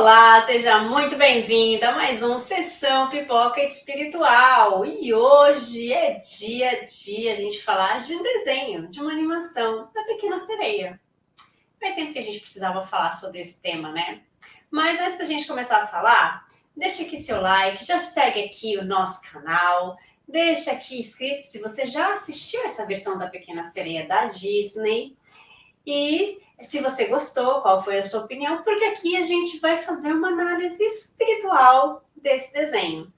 Olá, seja muito bem-vindo a mais um Sessão Pipoca Espiritual. E hoje é dia a gente falar de um desenho, de uma animação da Pequena Sereia. Faz tempo que a gente precisava falar sobre esse tema, né? Mas antes da gente começar a falar, deixa aqui seu like, já segue aqui o nosso canal, deixa aqui inscrito se você já assistiu essa versão da Pequena Sereia da Disney. E se você gostou, qual foi a sua opinião? Porque aqui a gente vai fazer uma análise espiritual desse desenho.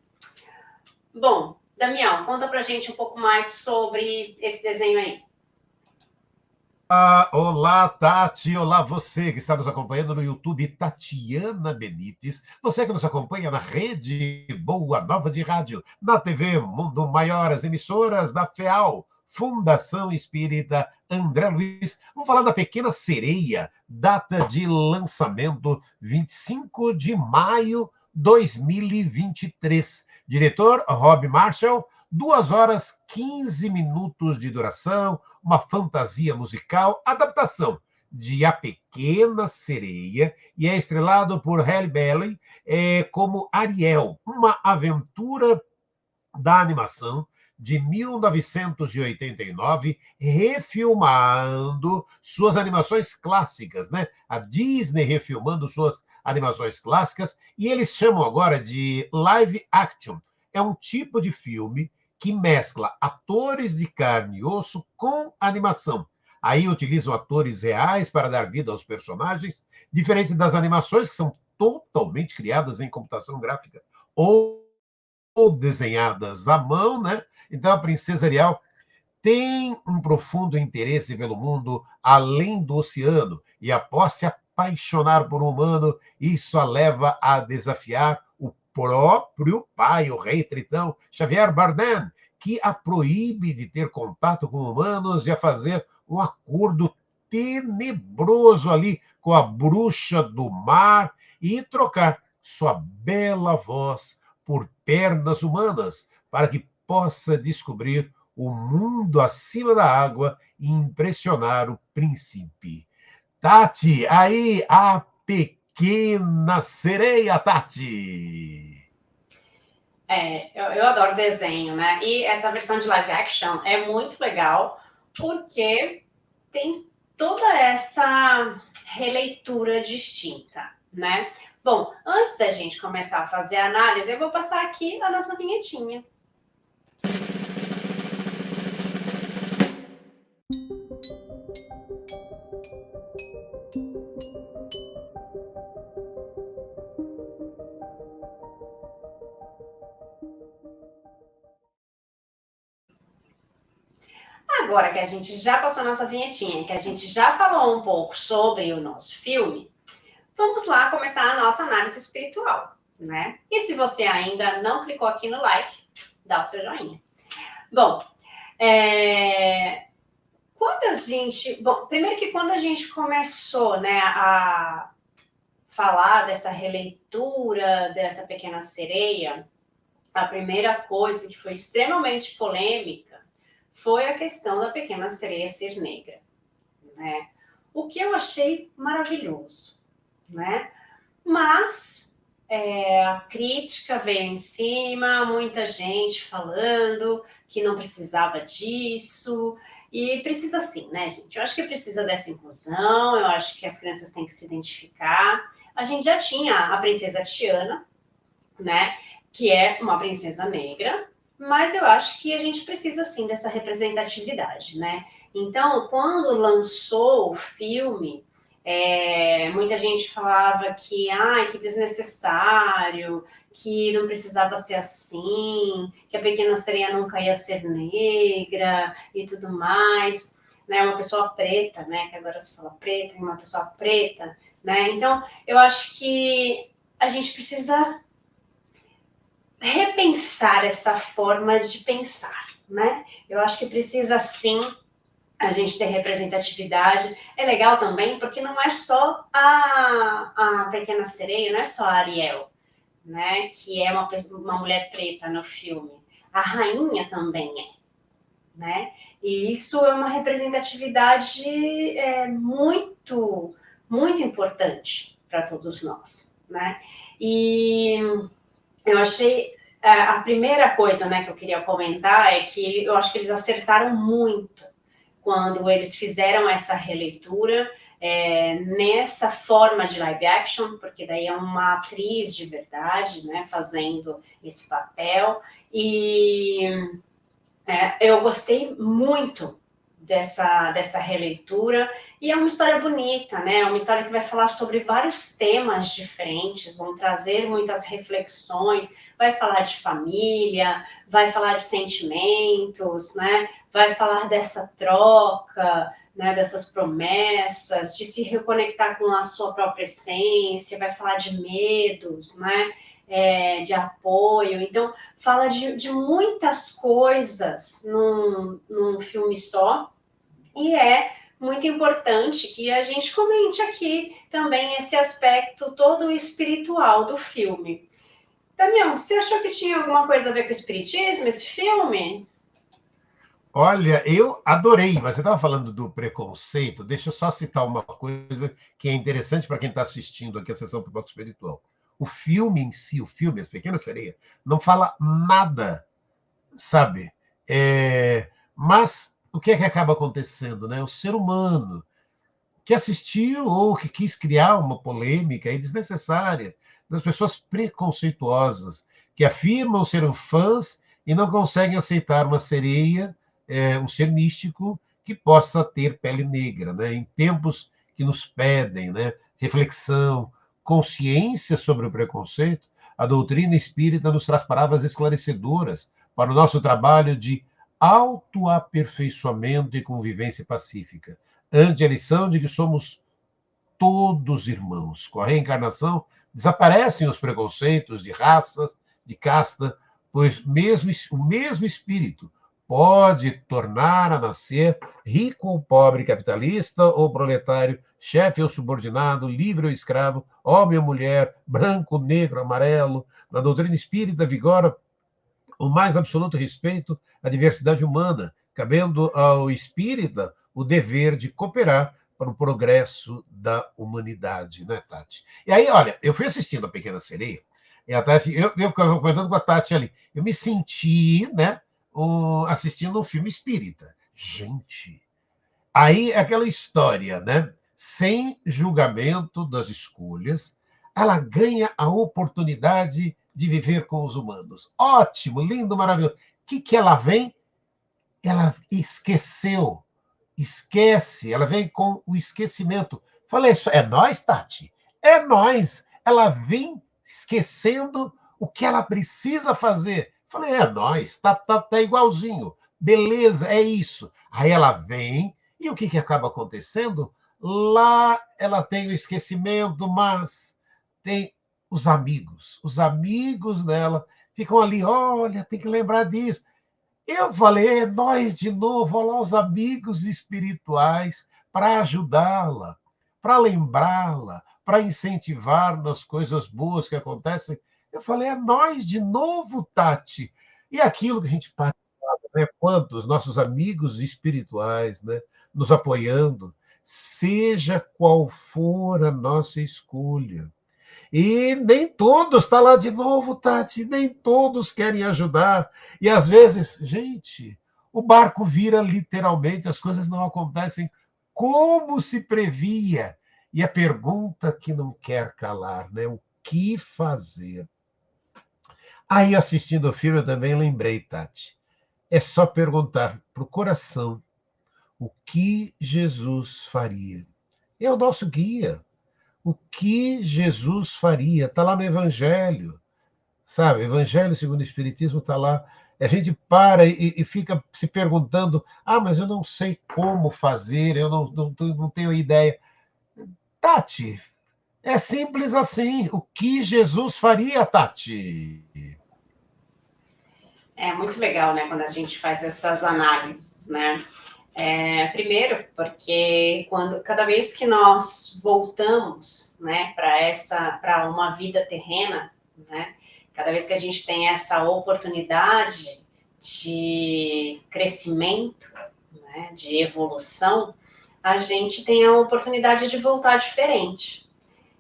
Bom, Damião, conta pra gente um pouco mais sobre esse desenho aí. Olá, Tati. Olá, você que está nos acompanhando no YouTube, Tatiana Benites. Você que nos acompanha na rede Boa Nova de Rádio, na TV Mundo Maior, as emissoras da FEAL, Fundação Espírita André Luiz. Vamos falar da Pequena Sereia, data de lançamento 25 de maio 2023. Diretor Rob Marshall, 2 horas 15 minutos de duração, uma fantasia musical, adaptação de A Pequena Sereia, e é estrelado por Halle Bailey como Ariel, uma aventura da animação de 1989, refilmando suas animações clássicas, né? A Disney refilmando suas animações clássicas, e eles chamam agora de live action. É um tipo de filme que mescla atores de carne e osso com animação. Aí utilizam atores reais para dar vida aos personagens, diferente das animações que são totalmente criadas em computação gráfica ou desenhadas à mão, né? Então a princesa Ariel tem um profundo interesse pelo mundo além do oceano, e após se apaixonar por um humano, isso a leva a desafiar o próprio pai, o rei Tritão, Xavier Bardem, que a proíbe de ter contato com humanos e a fazer um acordo tenebroso ali com a bruxa do mar e trocar sua bela voz por pernas humanas para que possa descobrir o mundo acima da água e impressionar o príncipe. Tati, aí a Pequena Sereia, Tati. Eu adoro desenho, né? E essa versão de live action é muito legal porque tem toda essa releitura distinta, né? Bom, antes da gente começar a fazer a análise, eu vou passar aqui a nossa vinhetinha. Agora que a gente já passou a nossa vinhetinha, que a gente já falou um pouco sobre o nosso filme, vamos lá começar a nossa análise espiritual, né? E se você ainda não clicou aqui no like, dá o seu joinha. Bom, quando a gente... Bom, primeiro que quando a gente começou, né, a falar dessa releitura dessa Pequena Sereia, a primeira coisa que foi extremamente polêmica foi a questão da Pequena Sereia ser negra, né? O que eu achei maravilhoso, né? Mas a crítica veio em cima, muita gente falando que não precisava disso, e precisa sim, né, gente? Eu acho que precisa dessa inclusão, eu acho que as crianças têm que se identificar. A gente já tinha a princesa Tiana, né, que é uma princesa negra, mas eu acho que a gente precisa sim dessa representatividade, né? Então, quando lançou o filme, muita gente falava que, que desnecessário, que não precisava ser assim, que a Pequena Sereia nunca ia ser negra e tudo mais, né? Uma pessoa preta, né? Que agora se fala preta, uma pessoa preta, né? Então, eu acho que a gente precisa repensar essa forma de pensar, né? Eu acho que precisa sim a gente ter representatividade. É legal também porque não é só a Pequena Sereia, não é só a Ariel, né? Que é uma mulher preta no filme. A rainha também é, né? E isso é uma representatividade muito, muito importante para todos nós, né? E eu achei a primeira coisa, né, que eu queria comentar é que eu acho que eles acertaram muito quando eles fizeram essa releitura nessa forma de live action, porque daí é uma atriz de verdade, né, fazendo esse papel, e eu gostei muito dessa releitura, e é uma história bonita, né? É uma história que vai falar sobre vários temas diferentes, vão trazer muitas reflexões, vai falar de família, vai falar de sentimentos, né? Vai falar dessa troca, né? Dessas promessas, de se reconectar com a sua própria essência, vai falar de medos, né? De apoio. Então, fala de muitas coisas num filme só, e é muito importante que a gente comente aqui também esse aspecto todo espiritual do filme. Daniel, você achou que tinha alguma coisa a ver com o espiritismo, esse filme? Olha, eu adorei, mas você estava falando do preconceito. Deixa eu só citar uma coisa que é interessante para quem está assistindo aqui a sessão Pipoca Espiritual. O filme em si, o filme As Pequenas Sereias, não fala nada, sabe? Mas o que é que acaba acontecendo, né? O ser humano que assistiu ou que quis criar uma polêmica aí desnecessária das pessoas preconceituosas que afirmam serem fãs e não conseguem aceitar uma sereia, um ser místico que possa ter pele negra, né? Em tempos que nos pedem, né? Reflexão, consciência sobre o preconceito, a doutrina espírita nos traz palavras esclarecedoras para o nosso trabalho de autoaperfeiçoamento e convivência pacífica ante a lição de que somos todos irmãos. Com a reencarnação, desaparecem os preconceitos de raças, de casta, pois o mesmo espírito pode tornar a nascer rico ou pobre, capitalista ou proletário, chefe ou subordinado, livre ou escravo, homem ou mulher, branco, negro, amarelo. Na doutrina espírita vigora o mais absoluto respeito à diversidade humana, cabendo ao espírita o dever de cooperar para o progresso da humanidade, né, Tati? E aí, olha, eu fui assistindo a Pequena Sereia, e a Tati, eu ficava comentando com a Tati ali, eu me senti, né, assistindo um filme espírita. Gente, aí aquela história, né, sem julgamento das escolhas, ela ganha a oportunidade de viver com os humanos. Ótimo, lindo, maravilhoso. O que ela vem? Ela esqueceu, esquece, ela vem com o esquecimento. Falei, isso é nós, Tati? É nós. Ela vem esquecendo o que ela precisa fazer. Falei, é nós, tá igualzinho. Beleza, é isso. Aí ela vem, e o que acaba acontecendo? Lá ela tem o esquecimento, mas tem os amigos. Os amigos dela ficam ali, olha, tem que lembrar disso. Eu falei, é nós de novo, olha lá os amigos espirituais para ajudá-la, para lembrá-la, para incentivar nas coisas boas que acontecem. Eu falei, é nós de novo, Tati. E aquilo que a gente fala, né? Quantos nossos amigos espirituais, né? Nos apoiando, seja qual for a nossa escolha. E nem todos, está lá de novo, Tati, nem todos querem ajudar. E às vezes, gente, o barco vira literalmente, as coisas não acontecem como se previa. E a pergunta que não quer calar, né? O que fazer? Aí, assistindo o filme, eu também lembrei, Tati. É só perguntar para o coração o que Jesus faria. É o nosso guia. O que Jesus faria? Está lá no Evangelho, sabe? Evangelho segundo o Espiritismo está lá. A gente para e fica se perguntando: ah, mas eu não sei como fazer, eu não tenho ideia. Tati, é simples assim. O que Jesus faria, Tati? É muito legal, né, quando a gente faz essas análises, né? Primeiro, porque cada vez que nós voltamos, né, para uma vida terrena, né, cada vez que a gente tem essa oportunidade de crescimento, né, de evolução, a gente tem a oportunidade de voltar diferente.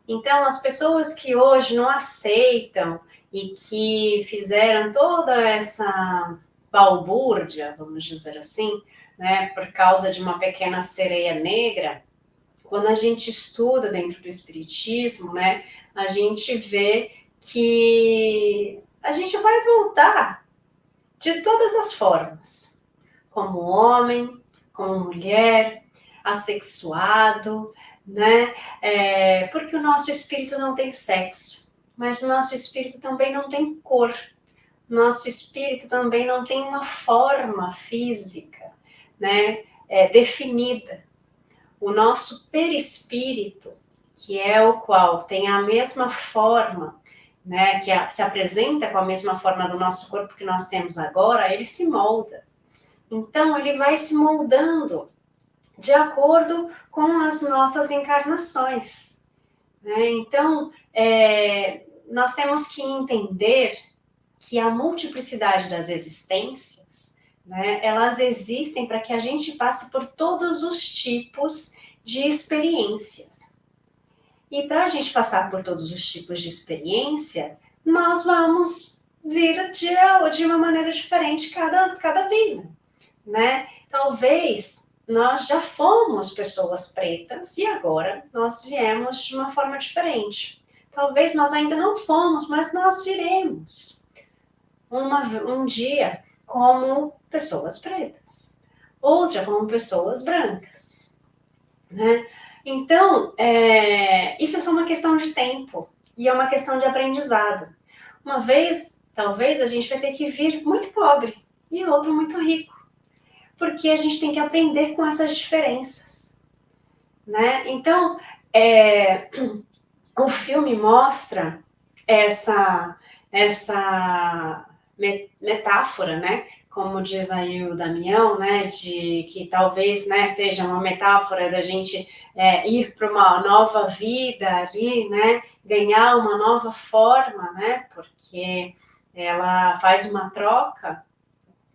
Então, as pessoas que hoje não aceitam e que fizeram toda essa balbúrdia, vamos dizer assim, né, por causa de uma pequena sereia negra, quando a gente estuda dentro do espiritismo, né, a gente vê que a gente vai voltar de todas as formas, como homem, como mulher, assexuado, né? Porque o nosso espírito não tem sexo, mas o nosso espírito também não tem cor, nosso espírito também não tem uma forma física, né? Definida. O nosso perispírito, que é o qual tem a mesma forma, né, que se apresenta com a mesma forma do nosso corpo que nós temos agora, ele se molda. Então, ele vai se moldando de acordo com as nossas encarnações, né? Então, nós temos que entender que a multiplicidade das existências, né, elas existem para que a gente passe por todos os tipos de experiências. E para a gente passar por todos os tipos de experiência, nós vamos vir de uma maneira diferente cada vida, né? Talvez nós já fomos pessoas pretas e agora nós viemos de uma forma diferente. Talvez nós ainda não fomos, mas nós viremos um dia como pessoas pretas, outra como pessoas brancas, né? Então, isso é só uma questão de tempo e é uma questão de aprendizado. Uma vez, talvez, a gente vai ter que vir muito pobre e outro muito rico, porque a gente tem que aprender com essas diferenças, né? Então, o filme mostra essa metáfora, né? Como diz aí o Damião, né? De que talvez, né, seja uma metáfora da gente ir para uma nova vida ali, né? Ganhar uma nova forma, né? Porque ela faz uma troca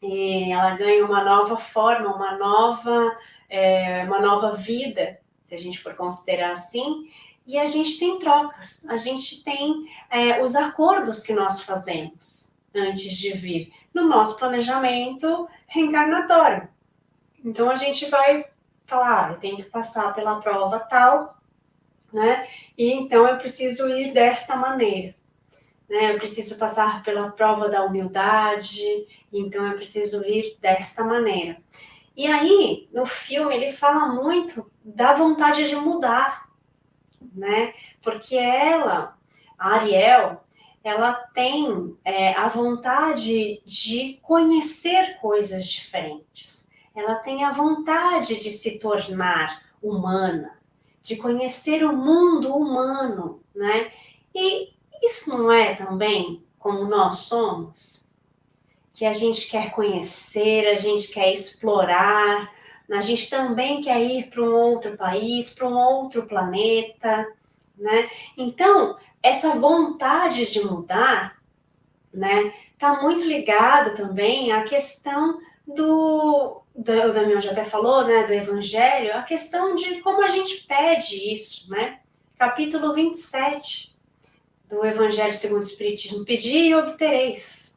e ela ganha uma nova forma, uma nova vida, se a gente for considerar assim, e a gente tem trocas, a gente tem os acordos que nós fazemos antes de vir no nosso planejamento reencarnatório. Então a gente vai falar, eu tenho que passar pela prova tal, né? E então eu preciso ir desta maneira. Né? Eu preciso passar pela prova da humildade, então eu preciso ir desta maneira. E aí, no filme, ele fala muito da vontade de mudar, né? Porque ela, a Ariel, ela tem a vontade de conhecer coisas diferentes. Ela tem a vontade de se tornar humana, de conhecer o mundo humano, né? E isso não é também como nós somos? Que a gente quer conhecer, a gente quer explorar, a gente também quer ir para um outro país, para um outro planeta, né? Então, essa vontade de mudar, né, está muito ligada também à questão o Damião já até falou, né, do Evangelho, a questão de como a gente pede isso, né? Capítulo 27 do Evangelho segundo o Espiritismo, pedi e obtereis,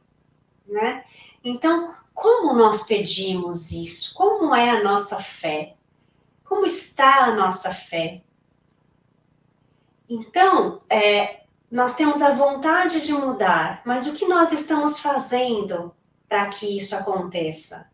né? Então, como nós pedimos isso? Como é a nossa fé? Como está a nossa fé? Então, nós temos a vontade de mudar, mas o que nós estamos fazendo para que isso aconteça?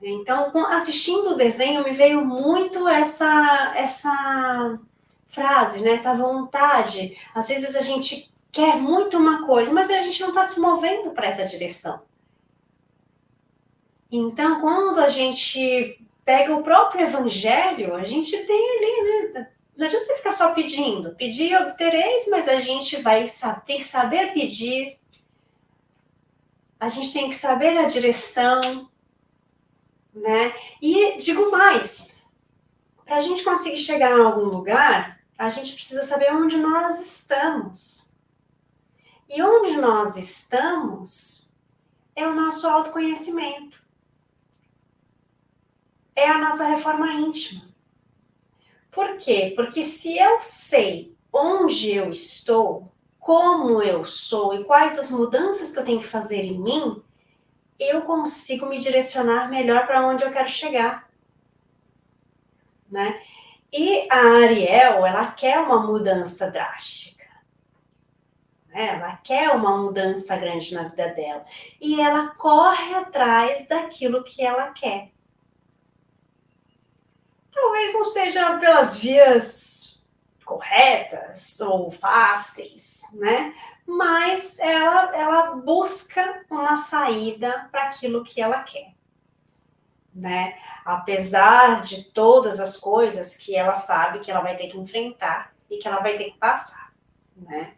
Então, assistindo o desenho, me veio muito essa frase, né? Essa vontade. Às vezes a gente quer muito uma coisa, mas a gente não está se movendo para essa direção. Então, quando a gente pega o próprio evangelho, a gente tem ali, né? Não adianta você ficar só pedindo. Pedir e obtereis, mas a gente tem que saber pedir. A gente tem que saber a direção, né? E digo mais, para a gente conseguir chegar em algum lugar, a gente precisa saber onde nós estamos. E onde nós estamos é o nosso autoconhecimento. É a nossa reforma íntima. Por quê? Porque se eu sei onde eu estou, como eu sou e quais as mudanças que eu tenho que fazer em mim, eu consigo me direcionar melhor para onde eu quero chegar, né? E a Ariel, ela quer uma mudança drástica, né? Ela quer uma mudança grande na vida dela. E ela corre atrás daquilo que ela quer. Talvez não seja pelas vias corretas ou fáceis, né? Mas ela busca uma saída para aquilo que ela quer, né? Apesar de todas as coisas que ela sabe que ela vai ter que enfrentar e que ela vai ter que passar, né?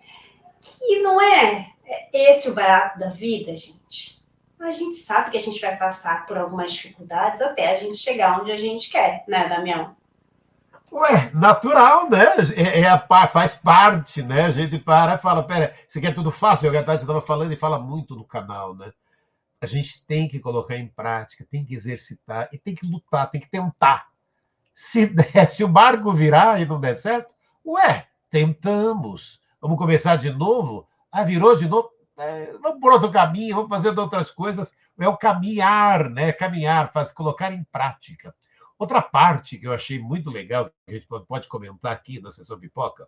Que não é esse o barato da vida, gente. A gente sabe que a gente vai passar por algumas dificuldades até a gente chegar onde a gente quer, né, Damião? Ué, natural, né? Faz parte, né? A gente para e fala, pera, isso aqui é tudo fácil, o Tati estava falando e fala muito no canal, né? A gente tem que colocar em prática, tem que exercitar e tem que lutar, tem que tentar. Se o barco virar e não der certo, ué, tentamos. Vamos começar de novo? Ah, virou de novo? Vamos por outro caminho, vamos fazendo outras coisas. É o caminhar, né? Caminhar, colocar em prática. Outra parte que eu achei muito legal, que a gente pode comentar aqui na sessão pipoca,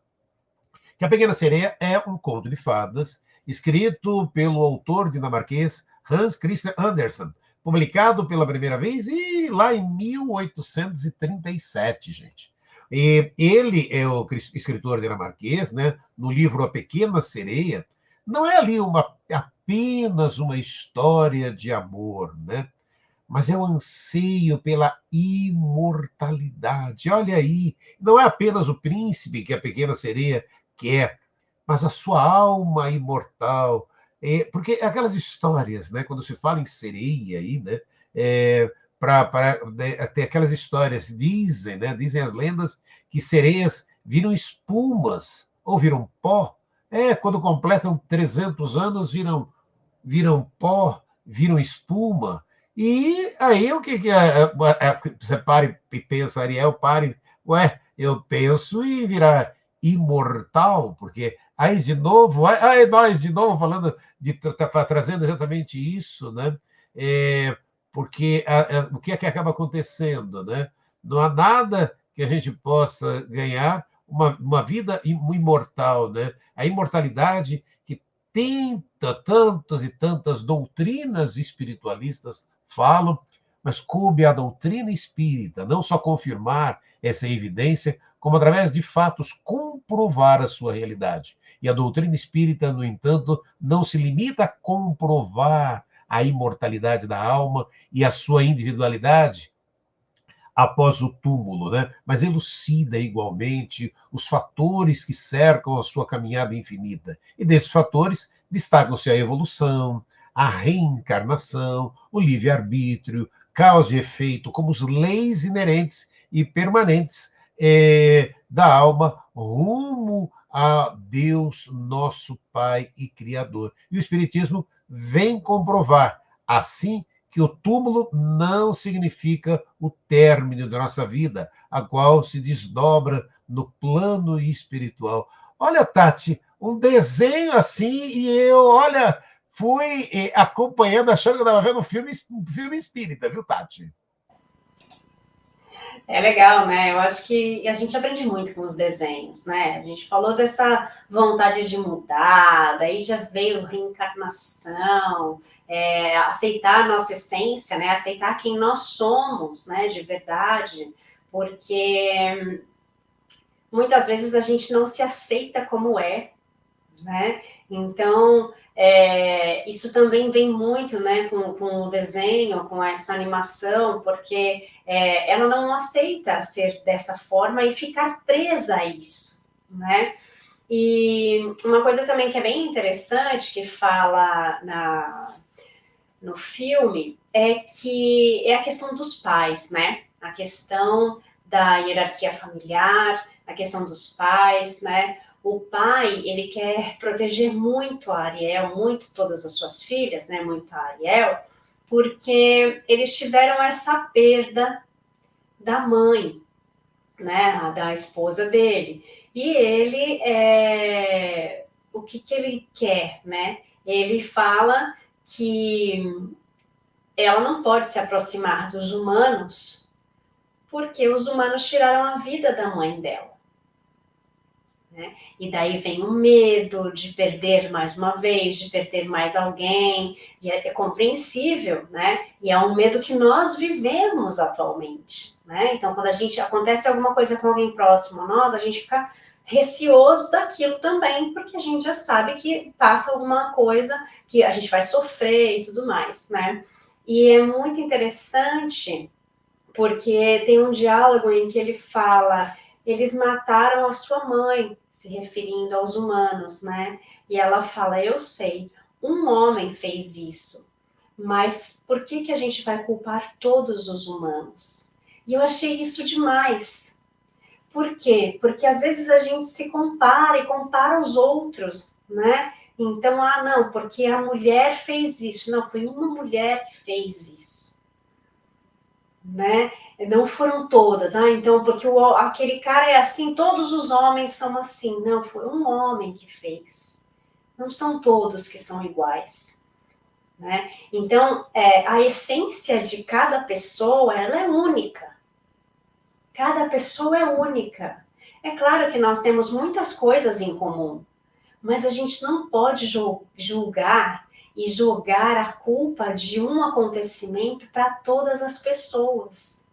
que A Pequena Sereia é um conto de fadas escrito pelo autor dinamarquês Hans Christian Andersen, publicado pela primeira vez lá em 1837, gente. E ele é o escritor dinamarquês, né? No livro A Pequena Sereia, não é ali apenas uma história de amor, né? Mas é o anseio pela imortalidade. Olha aí, não é apenas o príncipe que a pequena sereia quer, mas a sua alma imortal. Porque aquelas histórias, né, quando se fala em sereia aí, né, tem aquelas histórias, dizem, né, dizem as lendas que sereias viram espumas ou viram pó. Quando completam 300 anos, viram pó, viram espuma. E aí o que você pare e pensa, Ariel, pare, ué, eu penso em virar imortal, porque aí de novo, aí nós de novo falando, trazendo exatamente isso, né? Porque o que é que acaba acontecendo, né? Não há nada que a gente possa ganhar uma vida imortal, né? A imortalidade que tantas e tantas doutrinas espiritualistas falam, mas coube à doutrina espírita não só confirmar essa evidência, como através de fatos comprovar a sua realidade. E a doutrina espírita, no entanto, não se limita a comprovar a imortalidade da alma e a sua individualidade após o túmulo, né? Mas elucida igualmente os fatores que cercam a sua caminhada infinita. E desses fatores destacam-se a evolução, a reencarnação, o livre-arbítrio, causa e efeito, como as leis inerentes e permanentes da alma rumo a Deus, nosso Pai e Criador. E o Espiritismo vem comprovar, assim, que o túmulo não significa o término da nossa vida, a qual se desdobra no plano espiritual. Olha, Tati, um desenho assim, e eu, olha, fui acompanhando, achando que eu estava vendo um filme espírita, viu, Tati? É legal, né? Eu acho que a gente aprende muito com os desenhos, né? A gente falou dessa vontade de mudar, daí já veio reencarnação, aceitar a nossa essência, né? Aceitar quem nós somos, né? De verdade, porque muitas vezes a gente não se aceita como é, né? Então, isso também vem muito, né, com o desenho, com essa animação, porque ela não aceita ser dessa forma e ficar presa a isso, né? E uma coisa também que é bem interessante, que fala no filme, é a questão dos pais, né? A questão da hierarquia familiar, a questão dos pais, né? O pai, ele quer proteger muito a Ariel, muito todas as suas filhas, né? Muito a Ariel, porque eles tiveram essa perda da mãe, né, da esposa dele. E ele, o que ele quer, né? Ele fala que ela não pode se aproximar dos humanos porque os humanos tiraram a vida da mãe dela. Né? E daí vem o medo de perder mais uma vez, de perder mais alguém, e é compreensível, né? E é um medo que nós vivemos atualmente, né? Então, quando a gente acontece alguma coisa com alguém próximo a nós, a gente fica receoso daquilo também, porque a gente já sabe que passa alguma coisa que a gente vai sofrer e tudo mais, né? E é muito interessante porque tem um diálogo em que ele fala: eles mataram a sua mãe, se referindo aos humanos, né? E ela fala: eu sei, um homem fez isso, mas por que que a gente vai culpar todos os humanos? E eu achei isso demais. Por quê? Porque às vezes a gente se compara e compara os outros, né? Então, não, porque a mulher fez isso. Não, foi uma mulher que fez isso, né? Não foram todas. Então, porque aquele cara é assim, todos os homens são assim. Não, foi um homem que fez. Não são todos que são iguais, né? Então, a essência de cada pessoa, ela é única. Cada pessoa é única. É claro que nós temos muitas coisas em comum, mas a gente não pode julgar e jogar a culpa de um acontecimento para todas as pessoas.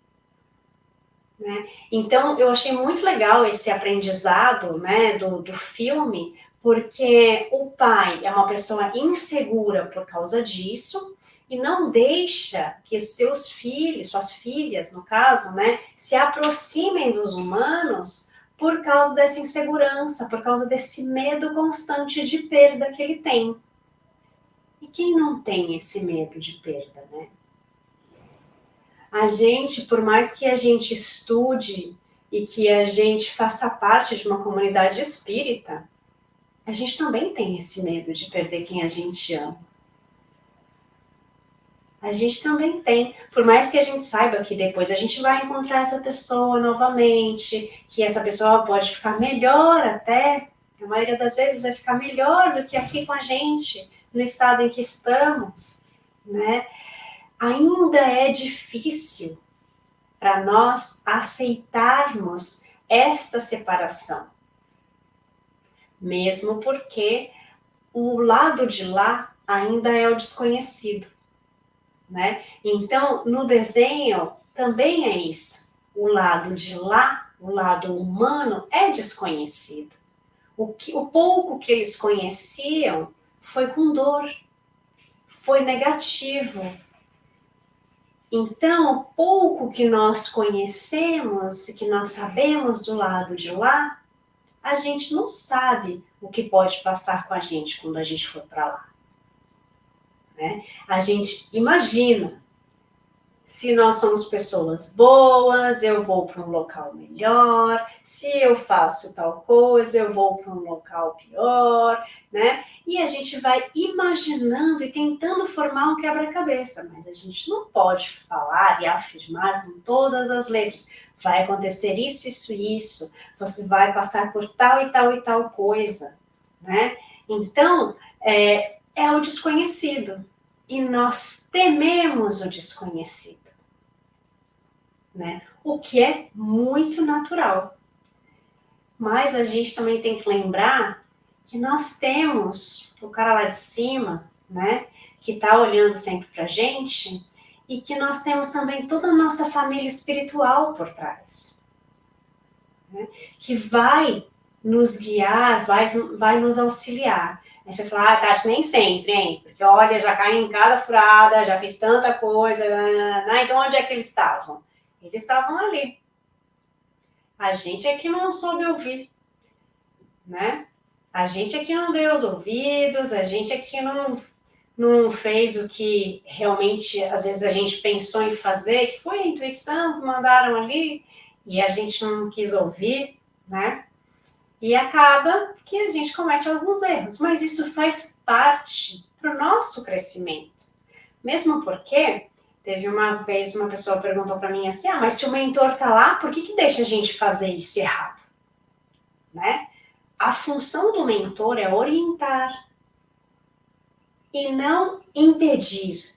Né? Então, eu achei muito legal esse aprendizado, né, do filme, porque o pai é uma pessoa insegura por causa disso e não deixa que seus filhos, suas filhas, no caso, né, se aproximem dos humanos por causa dessa insegurança, por causa desse medo constante de perda que ele tem. E quem não tem esse medo de perda, né? A gente, por mais que a gente estude e que a gente faça parte de uma comunidade espírita, a gente também tem esse medo de perder quem a gente ama. A gente também tem, por mais que a gente saiba que depois a gente vai encontrar essa pessoa novamente, que essa pessoa pode ficar melhor até, a maioria das vezes vai ficar melhor do que aqui com a gente, no estado em que estamos, né? Ainda é difícil para nós aceitarmos esta separação, mesmo porque o lado de lá ainda é o desconhecido, né? Então, no desenho também é isso. O lado de lá, o lado humano, é desconhecido. O pouco que eles conheciam foi com dor, foi negativo. Então, o pouco que nós conhecemos e que nós sabemos do lado de lá, a gente não sabe o que pode passar com a gente quando a gente for para lá. Né? A gente imagina, se nós somos pessoas boas, eu vou para um local melhor, se eu faço tal coisa, eu vou para um local pior, né? E a gente vai imaginando e tentando formar um quebra-cabeça, mas a gente não pode falar e afirmar com todas as letras. Vai acontecer isso, isso, isso, você vai passar por tal e tal e tal coisa, né? Então, é o desconhecido. E nós tememos o desconhecido, né? O que é muito natural. Mas a gente também tem que lembrar que nós temos o cara lá de cima, né? Que está olhando sempre para a gente e que nós temos também toda a nossa família espiritual por trás, né? Que vai nos guiar, vai nos auxiliar. Aí você vai falar, Tati, nem sempre, hein? Porque olha, já caí em cada furada, já fiz tanta coisa. Então onde é que eles estavam? Eles estavam ali. A gente é que não soube ouvir, né? A gente é que não deu os ouvidos, a gente é que não fez o que realmente, às vezes, a gente pensou em fazer, que foi a intuição que mandaram ali, e a gente não quis ouvir, né? E acaba que a gente comete alguns erros, mas isso faz parte para o nosso crescimento. Mesmo porque Teve uma vez uma pessoa perguntou para mim assim, mas se o mentor está lá, por que deixa a gente fazer isso errado? Né? A função do mentor é orientar e não impedir.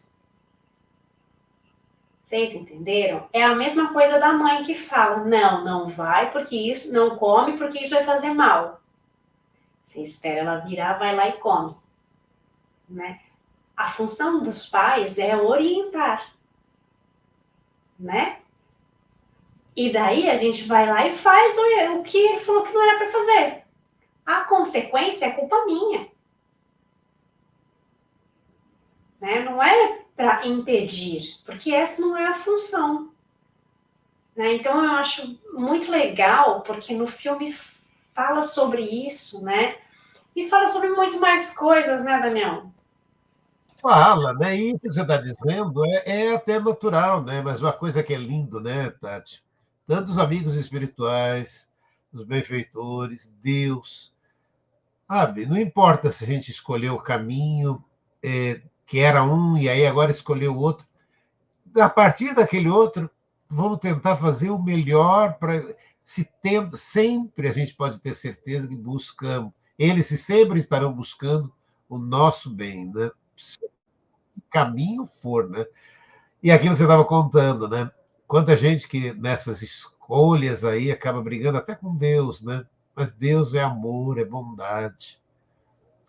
Vocês entenderam? É a mesma coisa da mãe que fala, não vai porque isso, não come porque isso vai fazer mal. Você espera ela virar, vai lá e come. Né? A função dos pais é orientar. Né? E daí a gente vai lá e faz o que ele falou que não era para fazer. A consequência é culpa minha. Né? Não é para impedir, porque essa não é a função. Né? Então eu acho muito legal, porque no filme fala sobre isso, né? E fala sobre muito mais coisas, né, Damião? Fala, né? E isso que você está dizendo é até natural, né? Mas uma coisa que é lindo, né, Tati? Tantos amigos espirituais, os benfeitores, Deus, sabe? Não importa se a gente escolheu o caminho que era um e aí agora escolheu o outro. A partir daquele outro, vamos tentar fazer o melhor para se tendo, sempre a gente pode ter certeza que buscamos. Eles sempre estarão buscando o nosso bem, né? Que caminho for, né? E aquilo que você estava contando, né? Quanta gente que nessas escolhas aí acaba brigando até com Deus, né? Mas Deus é amor, é bondade.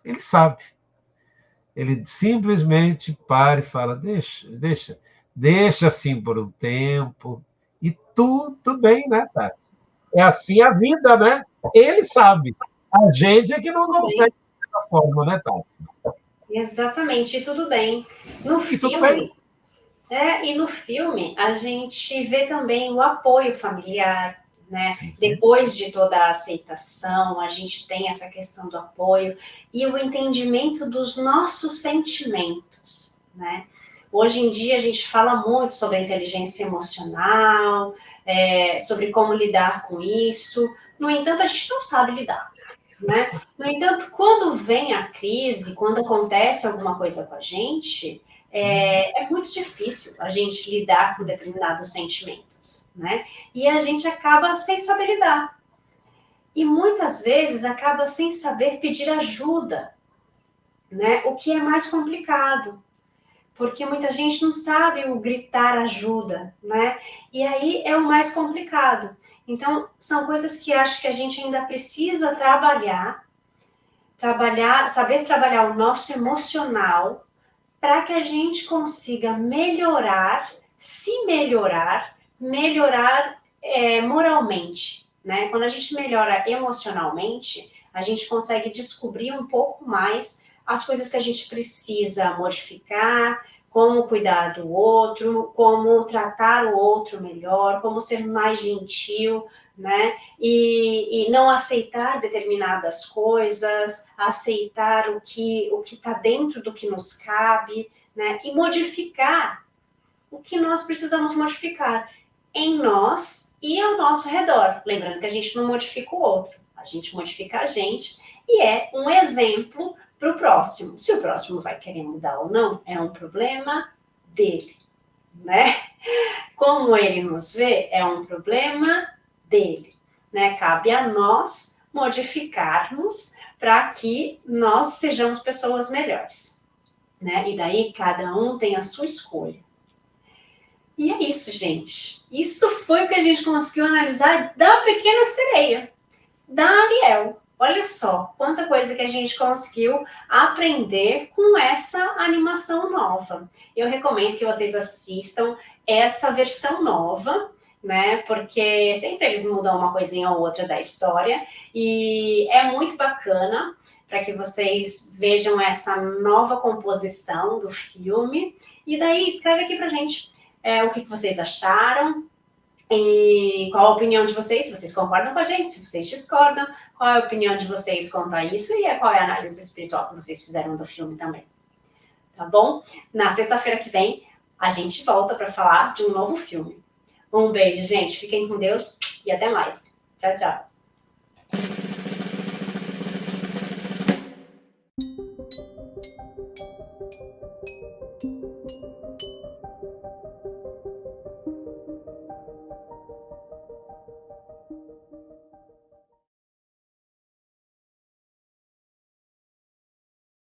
Ele sabe. Ele simplesmente para e fala: deixa assim por um tempo, e tudo bem, né, Tati? É assim a vida, né? Ele sabe. A gente é que não consegue dessa forma, né, Tati? Exatamente, e tudo bem. No E tudo bem. filme, e no filme a gente vê também o apoio familiar, né? Sim, sim. Depois de toda a aceitação, a gente tem essa questão do apoio e o entendimento dos nossos sentimentos, né? Hoje em dia a gente fala muito sobre a inteligência emocional, sobre como lidar com isso. No entanto, a gente não sabe lidar. Né? No entanto, quando vem a crise, quando acontece alguma coisa com a gente, é muito difícil a gente lidar com determinados sentimentos, né? E a gente acaba sem saber lidar. E muitas vezes acaba sem saber pedir ajuda, né? O que é mais complicado, porque muita gente não sabe o gritar ajuda, né? E aí é o mais complicado. Então, são coisas que acho que a gente ainda precisa saber trabalhar o nosso emocional para que a gente consiga melhorar, se melhorar moralmente, né? Quando a gente melhora emocionalmente, a gente consegue descobrir um pouco mais as coisas que a gente precisa modificar, como cuidar do outro, como tratar o outro melhor, como ser mais gentil, né? E não aceitar determinadas coisas, aceitar o que está dentro do que nos cabe, né? E modificar o que nós precisamos modificar em nós e ao nosso redor. Lembrando que a gente não modifica o outro, a gente modifica a gente e é um exemplo para o próximo. Se o próximo vai querer mudar ou não, é um problema dele, né? Como ele nos vê, é um problema dele, né? Cabe a nós modificarmos para que nós sejamos pessoas melhores, né? E daí cada um tem a sua escolha. E é isso, gente. Isso foi o que a gente conseguiu analisar da Pequena Sereia, da Ariel. Olha só, quanta coisa que a gente conseguiu aprender com essa animação nova. Eu recomendo que vocês assistam essa versão nova, né? Porque sempre eles mudam uma coisinha ou outra da história e é muito bacana para que vocês vejam essa nova composição do filme. E daí escreve aqui pra gente o que vocês acharam, e qual a opinião de vocês, se vocês concordam com a gente, se vocês discordam, qual é a opinião de vocês quanto a isso e qual é a análise espiritual que vocês fizeram do filme também. Tá bom? Na sexta-feira que vem, a gente volta para falar de um novo filme. Um beijo, gente. Fiquem com Deus e até mais. Tchau, tchau.